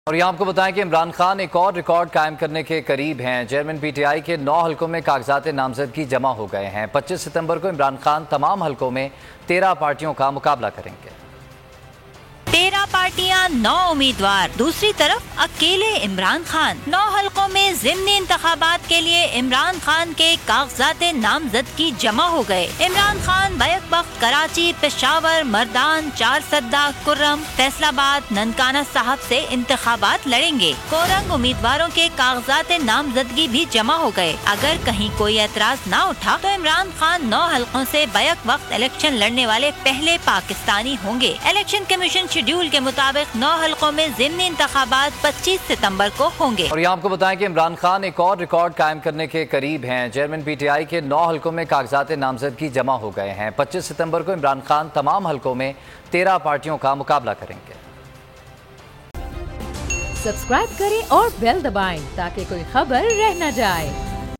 और यहाँ आपको बताएं कि इमरान खान एक और रिकॉर्ड कायम करने के करीब हैं। चेयरमैन पीटीआई के 9 हलकों में कागजात नामजदगी जमा हो गए हैं। 25 सितंबर को इमरान खान तमाम हलकों में 13 पार्टियों का मुकाबला करेंगे। 13 पार्टियां, 9 उम्मीदवार। दूसरी तरफ अकेले इमरान खान। 9 हलकों में ज़िमनी इंतखाबात के लिए इमरान खान के कागजात नामजदगी जमा हो गए। इमरान खान बैक वक्त कराची, पेशावर, मर्दान, चारसद्दा, कुर्रम, फैसलाबाद, ननकाना साहब से इंतखाबात लड़ेंगे। कोरंग उम्मीदवारों के कागजात नामजदगी भी जमा हो गए। अगर कहीं कोई एतराज न उठा तो इमरान खान 9 हलकों से बैक वक्त इलेक्शन लड़ने वाले पहले पाकिस्तानी होंगे। इलेक्शन कमीशन शेड्यूल के मुताबिक 9 हलकों में ज़िमनी इंतखाबात 25 सितंबर को होंगे। और यहाँ आपको बताएं कि इमरान खान एक और रिकॉर्ड कायम करने के करीब हैं। चेयरमैन पीटीआई के 9 हलकों में कागजात नामजदगी जमा हो गए हैं। 25 सितंबर को इमरान खान तमाम हलकों में 13 पार्टियों का मुकाबला करेंगे। सब्सक्राइब करें और बेल दबाएं ताकि कोई खबर रह न जाए।